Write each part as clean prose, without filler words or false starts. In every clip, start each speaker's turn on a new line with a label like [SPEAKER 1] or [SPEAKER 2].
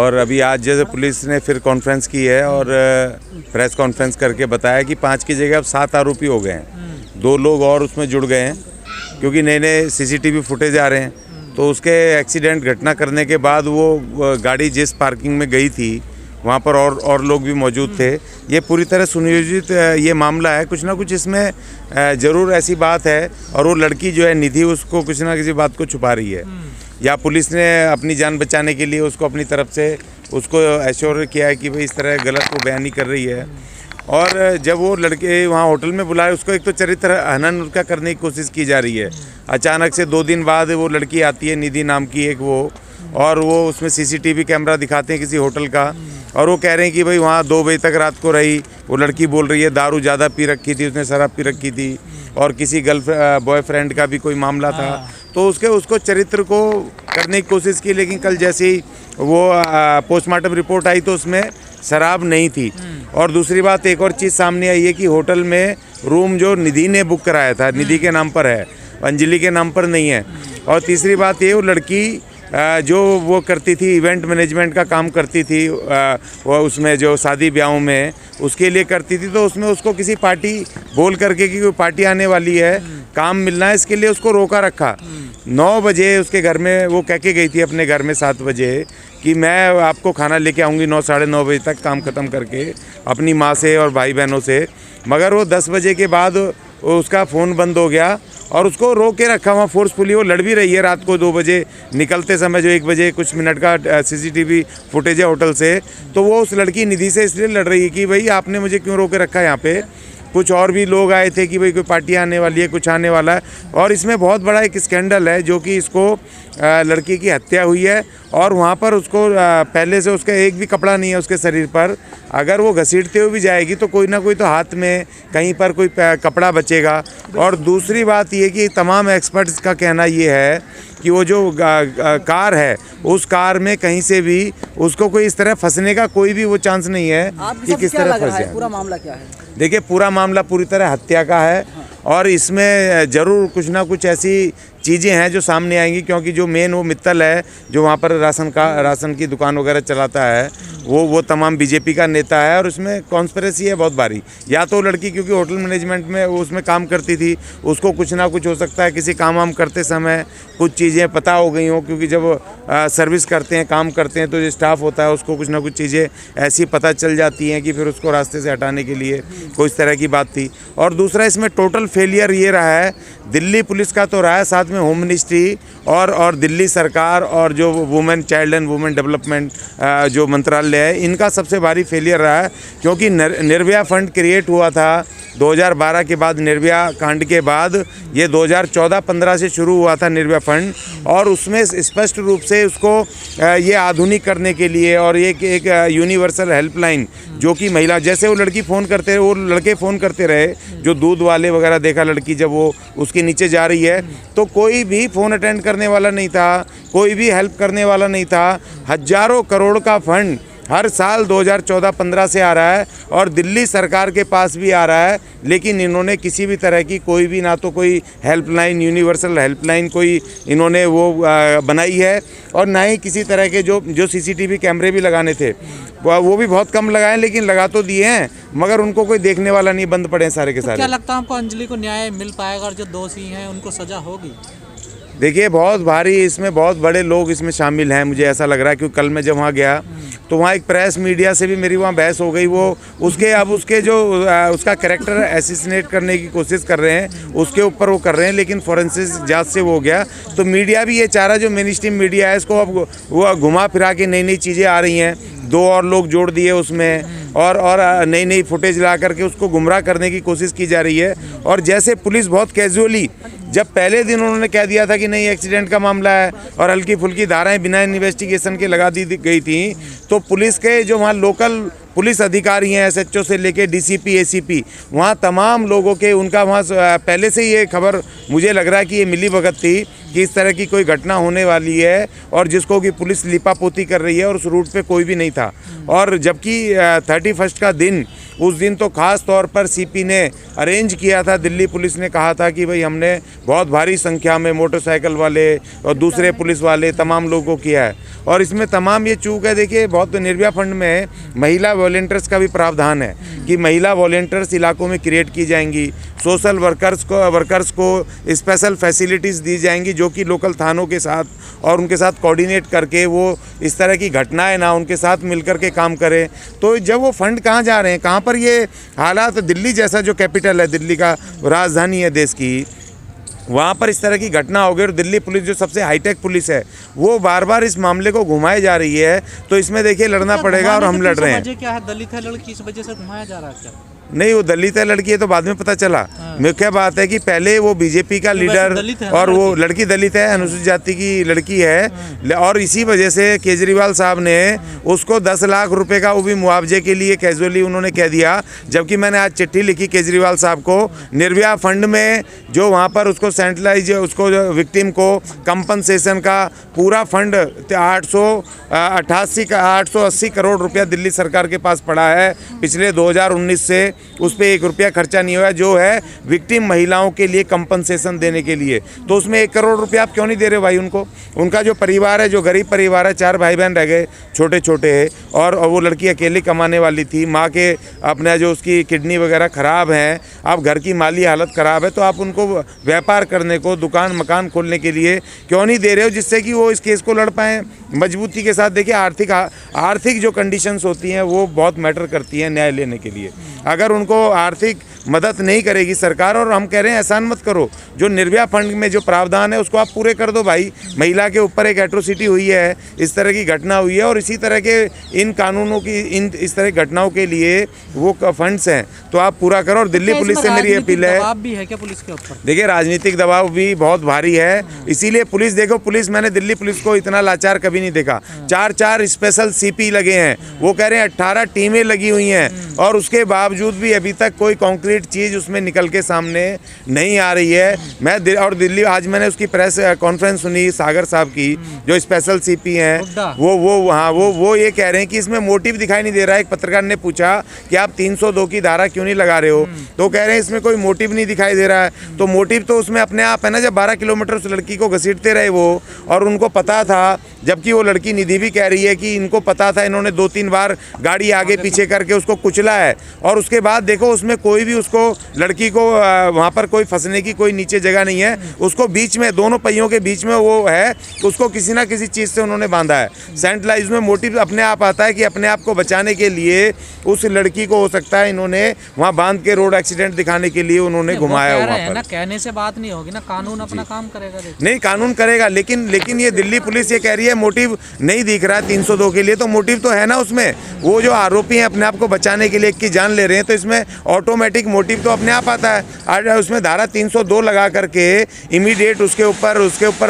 [SPEAKER 1] और अभी आज जैसे पुलिस ने फिर कॉन्फ्रेंस की है और प्रेस कॉन्फ्रेंस करके बताया कि 5 की जगह अब 7 आरोपी हो गए हैं। 2 लोग और उसमें जुड़ गए हैं क्योंकि नए नए CCTV फुटेज आ रहे हैं। तो उसके एक्सीडेंट घटना करने के बाद वो गाड़ी जिस पार्किंग में गई थी वहाँ पर और लोग भी मौजूद थे। ये पूरी तरह सुनियोजित ये मामला है। कुछ ना कुछ इसमें ज़रूर ऐसी बात है और वो लड़की जो है निधि उसको कुछ ना किसी बात को छुपा रही है या पुलिस ने अपनी जान बचाने के लिए उसको अपनी तरफ से उसको एश्योर किया है कि भाई इस तरह गलत वो बयानी कर रही है। और जब वो लड़के वहाँ होटल में बुलाए उसको एक तो चरित्र हनन उसका करने की कोशिश की जा रही है। अचानक से 2 दिन बाद वो लड़की आती है निधि नाम की एक वो, और वो उसमें CCTV कैमरा दिखाते हैं किसी होटल का और वो कह रहे हैं कि भाई वहाँ 2 बजे तक रात को रही। वो लड़की बोल रही है दारू ज़्यादा पी रखी थी, उसने शराब पी रखी थी और किसी बॉयफ्रेंड का भी कोई मामला था। तो उसको चरित्र को करने की कोशिश की, लेकिन कल जैसे ही वो पोस्टमार्टम रिपोर्ट आई तो उसमें शराब नहीं थी। और दूसरी बात एक और चीज़ सामने आई है कि होटल में रूम जो निधि ने बुक कराया था निधि के नाम पर है, अंजलि के नाम पर नहीं है। और तीसरी बात ये वो लड़की जो वो करती थी इवेंट मैनेजमेंट का काम करती थी, वो उसमें जो शादी ब्याहों में उसके लिए करती थी। तो उसमें उसको किसी पार्टी बोल करके कि कोई पार्टी आने वाली है, काम मिलना है, इसके लिए उसको रोका रखा। 9 बजे उसके घर में वो कह के गई थी अपने घर में 7 बजे कि मैं आपको खाना लेके आऊँगी 9 साढ़े 9 बजे तक काम ख़त्म करके अपनी माँ से और भाई बहनों से। मगर वो 10 बजे के बाद उसका फ़ोन बंद हो गया और उसको रोक के रखा वहाँ फोर्सफुली। वो लड़ भी रही है रात को 2 बजे निकलते समय जो 1 बजे कुछ मिनट का CCTV फुटेज है होटल से। तो वो उस लड़की निधि से इसलिए लड़ रही है कि भाई आपने मुझे क्यों रोक के रखा है यहाँ पे। कुछ और भी लोग आए थे कि भाई कोई पार्टी आने वाली है, कुछ आने वाला है। और इसमें बहुत बड़ा एक स्कैंडल है जो कि इसको लड़की की हत्या हुई है और वहाँ पर उसको पहले से उसका एक भी कपड़ा नहीं है उसके शरीर पर। अगर वो घसीटते हुए भी जाएगी तो कोई ना कोई तो हाथ में कहीं पर कोई कपड़ा बचेगा। और दूसरी बात ये कि तमाम एक्सपर्ट्स का कहना ये है कि वो जो कार है उस कार में कहीं से भी उसको कोई इस तरह फंसने का कोई भी वो चांस नहीं है कि किस तरह फंस जाए।
[SPEAKER 2] पूरा मामला क्या है?
[SPEAKER 1] देखिए पूरा मामला पूरी तरह हत्या का है और इसमें ज़रूर कुछ ना कुछ ऐसी चीज़ें हैं जो सामने आएंगी क्योंकि जो मेन वो मित्तल है जो वहाँ पर राशन की दुकान वगैरह चलाता है वो तमाम BJP का नेता है और उसमें कॉन्स्पिरेसी है बहुत भारी। या तो लड़की क्योंकि होटल मैनेजमेंट में उसमें काम करती थी, उसको कुछ ना कुछ हो सकता है किसी काम वाम करते समय कुछ चीज़ें पता हो गई हों, क्योंकि जब सर्विस करते हैं काम करते हैं तो जो स्टाफ होता है उसको कुछ ना कुछ चीज़ें ऐसी पता चल जाती हैं कि फिर उसको रास्ते से हटाने के लिए कोई इस तरह की बात थी। और दूसरा इसमें टोटल फेलियर ये रहा है दिल्ली पुलिस का तो रहा है, साथ में होम मिनिस्ट्री और दिल्ली सरकार और जो women child and women development जो मंत्रालय है इनका सबसे भारी फेलियर रहा है। क्योंकि निर्भया फंड क्रिएट हुआ था 2012 के बाद, निर्भया कांड के बाद ये 2014-15 से शुरू हुआ था निर्भया फंड। और उसमें स्पष्ट रूप से उसको ये आधुनिक करने के लिए और एक यूनिवर्सल हेल्पलाइन जो कि महिला जैसे वो लड़की फ़ोन करते रहे, वो लड़के फ़ोन करते रहे जो दूध वाले वगैरह देखा लड़की जब वो उसके नीचे जा रही है तो कोई भी फ़ोन अटेंड करने वाला नहीं था, कोई भी हेल्प करने वाला नहीं था। हज़ारों करोड़ का फंड हर साल 2014-15 से आ रहा है और दिल्ली सरकार के पास भी आ रहा है, लेकिन इन्होंने किसी भी तरह की कोई भी ना तो कोई हेल्पलाइन यूनिवर्सल हेल्पलाइन कोई इन्होंने वो बनाई है और ना ही किसी तरह के जो CCTV कैमरे भी लगाने थे वो भी बहुत कम लगाए, लेकिन लगा तो दिए हैं मगर उनको कोई देखने वाला नहीं, बंद पड़े हैं सारे के सारे।
[SPEAKER 2] क्या लगता है आपको अंजलि को न्याय मिल पाएगा और जो दोषी हैं उनको सजा होगी?
[SPEAKER 1] देखिए बहुत भारी इसमें बहुत बड़े लोग इसमें शामिल हैं, मुझे ऐसा लग रहा है। क्योंकि कल मैं जब वहाँ गया तो वहाँ एक प्रेस मीडिया से भी मेरी वहाँ बहस हो गई। वो उसके जो उसका कैरेक्टर एसिसिनेट करने की कोशिश कर रहे हैं उसके ऊपर वो कर रहे हैं, लेकिन फॉरेंसिक जांच से वो हो गया। तो मीडिया भी ये चाह रहा है, जो मेन स्ट्रीम मीडिया है इसको अब वो घुमा फिरा के नई नई चीज़ें आ रही हैं, 2 और लोग जोड़ दिए उसमें और नई नई फुटेज ला करके उसको गुमराह करने की कोशिश की जा रही है। और जैसे पुलिस बहुत कैजुअली जब पहले दिन उन्होंने कह दिया था कि नहीं एक्सीडेंट का मामला है और हल्की फुल्की धाराएं बिना इन्वेस्टिगेशन के लगा दी गई थी, तो पुलिस के जो वहाँ लोकल पुलिस अधिकारी हैं SHO से लेके DCP ACP वहाँ तमाम लोगों के उनका वहाँ पहले से ये खबर मुझे लग रहा है कि ये मिली भगत थी कि इस तरह की कोई घटना होने वाली है और जिसको कि पुलिस लिपापोती कर रही है और उस रूट पे कोई भी नहीं था। और जबकि 31 का दिन उस दिन तो ख़ास तौर पर सीपी ने अरेंज किया था, दिल्ली पुलिस ने कहा था कि भाई हमने बहुत भारी संख्या में मोटरसाइकिल वाले और दूसरे पुलिस वाले तमाम लोगों को किया है। और इसमें तमाम ये चूक है, देखिए बहुत निर्भया फंड में महिला वॉलंटियर्स का भी प्रावधान है कि महिला वॉलंटियर्स इलाकों में क्रिएट की जाएंगी, सोशल वर्कर्स को स्पेशल फैसिलिटीज़ दी जाएंगी जो कि लोकल थानों के साथ और उनके साथ कोऑर्डिनेट करके वो इस तरह की घटनाएं ना उनके साथ मिलकर के काम करें। तो जब वो फंड कहाँ जा रहे हैं, कहाँ पर ये हालात, दिल्ली जैसा जो कैपिटल है, दिल्ली का राजधानी है देश की, वहाँ पर इस तरह की घटना हो गई और दिल्ली पुलिस जो सबसे हाईटेक पुलिस है वो बार बार इस मामले को घुमाए जा रही है। तो इसमें देखिए लड़ना पड़ेगा और हम लड़ रहे हैं।
[SPEAKER 2] क्या है, दलित है लड़की, इस वजह से घुमाया जा रहा है क्या?
[SPEAKER 1] नहीं, वो दलित है लड़की है तो बाद में पता चला। मुख्य बात है कि पहले वो बीजेपी का लीडर और वो लड़की दलित है, अनुसूचित जाति की लड़की है, और इसी वजह से केजरीवाल साहब ने उसको 10 लाख रुपए का वो भी मुआवजे के लिए कैजुअली उन्होंने कह दिया। जबकि मैंने आज चिट्ठी लिखी केजरीवाल साहब को, निर्भया फंड में जो वहाँ पर उसको सेंट्रलाइज, उसको विक्टिम को कंपनसेशन का पूरा फंड 880 करोड़ रुपया दिल्ली सरकार के पास पड़ा है पिछले 2019 से, उस पर 1 रुपया खर्चा नहीं हुआ, जो है विक्टिम महिलाओं के लिए कंपनसेशन देने के लिए। तो उसमें 1 करोड़ रुपया आप क्यों नहीं दे रहे भाई उनको? उनका जो परिवार है, जो गरीब परिवार है, 4 भाई बहन रह गए छोटे छोटे, और वो लड़की अकेली कमाने वाली थी, माँ के अपना जो उसकी किडनी वगैरह ख़राब हैं, अब घर की माली हालत ख़राब है, तो आप उनको व्यापार करने को, दुकान मकान खोलने के लिए क्यों नहीं दे रहे हो, जिससे कि वो इस केस को लड़ पाएँ मजबूती के साथ। देखिए आर्थिक जो कंडीशंस होती हैं वो बहुत मैटर करती हैं न्याय लेने के लिए। अगर उनको आर्थिक मदद नहीं करेगी सरकार, और हम कह रहे हैं एहसान मत करो, जो निर्भया फंड में जो प्रावधान है उसको आप पूरे कर दो भाई। महिला के ऊपर एक एट्रोसिटी हुई है, इस तरह की घटना हुई है, और इसी तरह के इन कानूनों की, इस तरह की घटनाओं के लिए वो फंड्स हैं, तो आप पूरा करो। और दिल्ली पुलिस से मेरी अपील है,
[SPEAKER 2] दबाव भी है क्या पुलिस के ऊपर?
[SPEAKER 1] देखिए राजनीतिक दबाव भी बहुत भारी है, इसीलिए पुलिस, देखो पुलिस, मैंने दिल्ली पुलिस को इतना लाचार कभी नहीं देखा। 4 स्पेशल सीपी लगे हैं, वो कह रहे हैं 18 टीमें लगी हुई हैं, और उसके बावजूद भी अभी तक कोई कॉन्क्रीट चीज़ उसमें निकल के सामने नहीं आ रही है। और दिल्ली, आज मैंने उसकी प्रेस कॉन्फ्रेंस सुनी सागर साहब की, जो स्पेशल सीपी हैं, वो ये कह रहे हैं कि इसमें मोटिव दिखाई नहीं दे रहा है। एक पत्रकार ने पूछा कि आप 302 की धारा क्यों नहीं लगा रहे हो, तो कह रहे हैं इसमें कोई मोटिव नहीं दिखाई दे रहा है। तो मोटिव तो उसमें अपने आप है ना, जब 12 किलोमीटर उस लड़की को घसीटते रहे वो, और उनको पता था, जबकि वो लड़की निधि भी कह रही है कि इनको पता था, इन्होंने 2-3 बार गाड़ी आगे पीछे करके उसको कुचला है, और उसके बाद देखो उसमें कोई भी उसको, लड़की को वहाँ पर कोई फंसने की कोई नीचे जगह नहीं है, उसको बीच में, दोनों पहियों के बीच में वो है, उसको किसी ना किसी चीज़ से उन्होंने बांधा है। सेंट्रलाइज में मोटिव अपने आप आता है कि अपने आप को बचाने के लिए उस लड़की को, हो सकता है इन्होंने वहाँ बांध के रोड एक्सीडेंट दिखाने के लिए उन्होंने घुमाया वहाँ पर।
[SPEAKER 2] ना कहने से बात नहीं होगी ना, कानून अपना काम करेगा।
[SPEAKER 1] नहीं, कानून करेगा, लेकिन ये दिल्ली पुलिस ये कह रही है मोटिव नहीं दिख रहा है 302 के लिए, तो मोटिव तो है ना उसमें। वो जो आरोपी हैं अपने आप को बचाने के लिए एक की जान ले रहे हैं, तो इसमें ऑटोमेटिक मोटिव तो अपने आप आता है। उसमें धारा 302 लगा करके इमीडिएट उसके ऊपर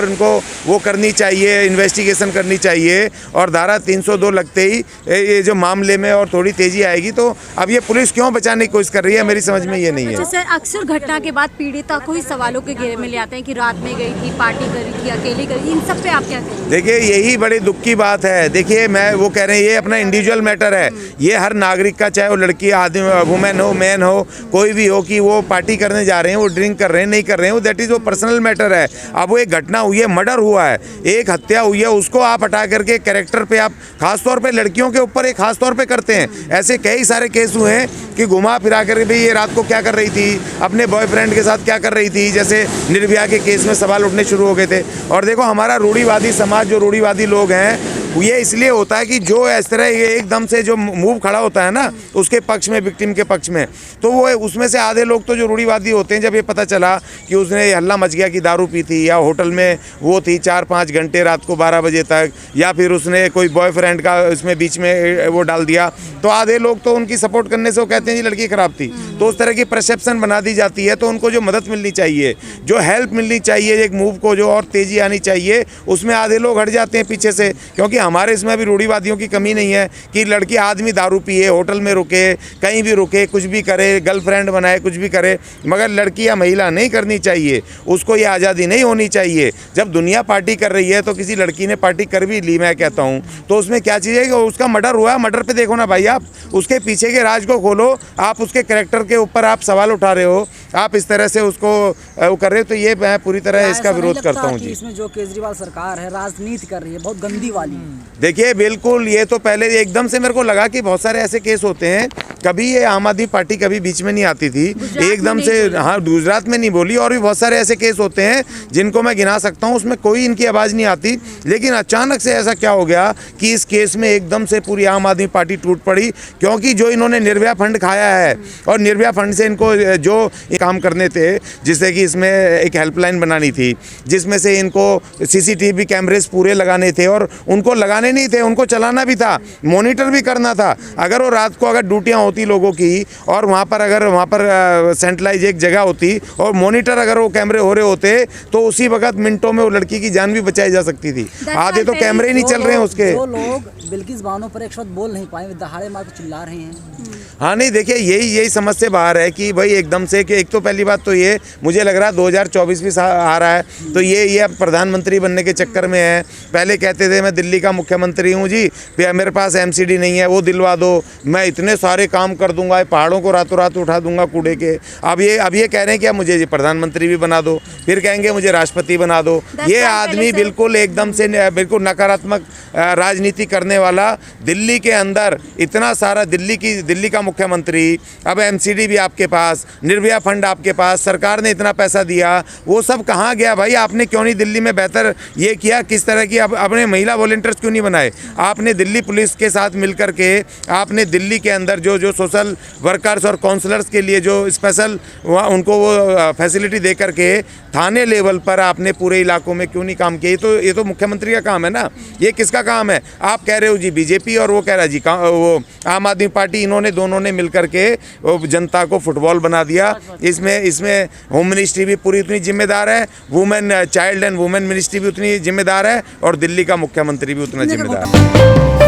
[SPEAKER 1] उनको वो करनी चाहिए, इन्वेस्टिगेशन करनी चाहिए, और धारा 302 लगते ही ये जो मामले में और थोड़ी तेजी आएगी। तो अब ये पुलिस क्यों बचाने की कोशिश कर रही है, मेरी समझ में ये नहीं है।
[SPEAKER 3] सर, अक्सर घटना के बाद पीड़िता को ही सवालों के घेरे में ले आते हैं कि रात में गई थी, पार्टी करी थी, अकेली करी, इन सब पे आप क्या कहेंगे?
[SPEAKER 1] देखिए यही बड़ी दुख की बात है। देखिए वो कह रहे हैं ये अपना इंडिविजुअल मैटर है, ये हर नागरिक का, चाहे वो लड़की, आदमी, वुमेन हो, मैन हो, कोई भी हो, कि वो पार्टी करने जा रहे हैं, वो ड्रिंक कर रहे हैं, नहीं कर रहे हैं, वो दैट इज़ वो पर्सनल मैटर है। अब वो एक घटना हुई है, मर्डर हुआ है, एक हत्या हुई है, उसको आप हटा करके कैरेक्टर पे आप खासतौर पे लड़कियों के ऊपर एक खास तौर पे करते हैं। ऐसे कई सारे केस हुए हैं कि घुमा फिरा कर भाई ये रात को क्या कर रही थी, अपने बॉयफ्रेंड के साथ क्या कर रही थी, जैसे निर्भया के केस में सवाल उठने शुरू हो गए थे। और देखो हमारा रूढ़िवादी समाज, जो रूढ़िवादी लोग हैं, ये इसलिए होता है कि जो इस तरह एकदम से जो मूव खड़ा होता है ना उसके पक्ष में, विक्टिम के पक्ष में, तो वो उसमें से आधे लोग तो जो रूढ़िवादी होते हैं, जब ये पता चला कि उसने हल्ला मच गया कि दारू पी थी, या होटल में वो थी 4-5 घंटे रात को 12 बजे तक, या फिर उसने कोई बॉयफ्रेंड का इसमें बीच में वो डाल दिया, तो आधे लोग तो उनकी सपोर्ट करने से वो कहते हैं जी लड़की ख़राब थी। तो उस तरह की परसेप्शन बना दी जाती है। तो उनको जो मदद मिलनी चाहिए, जो हेल्प मिलनी चाहिए, एक मूव को जो और तेज़ी आनी चाहिए, उसमें आधे लोग हट जाते हैं पीछे से, क्योंकि हमारे इसमें अभी रूढ़िवादियों की कमी नहीं है कि लड़की आदमी दारू पिए, होटल में रुके, कहीं भी रुके, कुछ भी करे, गर्लफ्रेंड बनाए, कुछ भी करे, मगर लड़की या महिला नहीं करनी चाहिए। उसको ये आज़ादी नहीं होनी चाहिए। जब दुनिया पार्टी कर रही है तो किसी लड़की ने पार्टी कर भी ली, मैं कहता हूँ, तो उसमें क्या चीज़ है कि उसका मर्डर हुआ, मर्डर पे देखो ना भाई, आप उसके पीछे के राज को खोलो, आप उसके कैरेक्टर के ऊपर आप सवाल उठा रहे हो, आप इस तरह से उसको वो कर रहे हो, तो ये मैं पूरी तरह इसका विरोध करता हूँ जी।
[SPEAKER 4] इसमें जो केजरीवाल सरकार है राजनीति कर रही है, बहुत गंदी वाली।
[SPEAKER 1] देखिए बिल्कुल, ये तो पहले एकदम से मेरे को लगा कि बहुत सारे ऐसे केस होते हैं, कभी ये आम आदमी पार्टी कभी बीच में नहीं आती थी, एकदम से, हाँ गुजरात में नहीं बोली, और भी बहुत सारे ऐसे केस होते हैं जिनको मैं गिना सकता हूँ, उसमें कोई इनकी आवाज़ नहीं आती। लेकिन अचानक से ऐसा क्या हो गया कि इस केस में एकदम से पूरी आम आदमी पार्टी टूट पड़ी, क्योंकि जो इन्होंने निर्भया फंड खाया है, और निर्भया फंड से इनको जो काम करने थे, जिससे कि इसमें एक हेल्पलाइन बनानी थी, जिसमें से इनको CCTV कैमरेज पूरे लगाने थे, और उनको लगाने नहीं थे, उनको चलाना भी था, मॉनिटर भी करना था। अगर वो रात को अगर ड्यूटियाँ होती लोगों की, और वहाँ पर सेंट्रलाइज एक जगह होती, और मॉनिटर अगर वो कैमरे हो रहे होते, तो उसी वक्त मिनटों में वो लड़की की जान भी बचाई जा सकती थी। आधे तो कैमरे ही नहीं चल रहे हैं उसके।
[SPEAKER 4] जो लोग बिल्किस बानो पर एक शब्द बोल नहीं पाए, दहाड़े मार के चिल्ला रहे हैं।
[SPEAKER 1] हाँ नहीं, देखिए यही समझ से बाहर है कि भाई एकदम से, कि एक तो पहली बात तो ये मुझे लग रहा है 2024 भी आ रहा है, तो ये अब प्रधानमंत्री बनने के चक्कर में है। पहले कहते थे मैं दिल्ली का मुख्यमंत्री हूँ जी, मेरे पास MCD नहीं है, वो दिलवा दो, मैं इतने सारे काम कर दूंगा, पहाड़ों को रातों रात उठा दूंगा कूड़े के। अब ये कह रहे हैं कि अब मुझे प्रधानमंत्री भी बना दो, फिर कहेंगे मुझे राष्ट्रपति बना दो। ये आदमी बिल्कुल एकदम से बिल्कुल नकारात्मक राजनीति करने वाला, दिल्ली के अंदर इतना सारा, दिल्ली का मुख्यमंत्री, अब MCD भी आपके पास, निर्भया फंड आपके पास, सरकार ने इतना पैसा दिया, वो सब कहाँ गया भाई? आपने क्यों नहीं दिल्ली में बेहतर ये किया? किस तरह की अपने महिला वॉलंटियर्स क्यों नहीं बनाए? आपने दिल्ली पुलिस के साथ मिलकर के आपने दिल्ली के अंदर जो सोशल वर्कर्स और काउंसलर्स के लिए जो स्पेशल उनको वो फैसिलिटी दे करके थाने लेवल पर आपने पूरे इलाकों में क्यों नहीं काम किया? ये तो मुख्यमंत्री का काम है ना, ये किसका काम है? आप कह रहे हो जी BJP, और वो कह रहा है जी वो आम आदमी पार्टी। इन्होंने दोनों ने मिलकर के जनता को फुटबॉल बना दिया। इसमें होम मिनिस्ट्री भी पूरी उतनी जिम्मेदार है, चाइल्ड एंड वुमेन मिनिस्ट्री भी उतनी जिम्मेदार है, और दिल्ली का मुख्यमंत्री भी उतना जिम्मेदार है।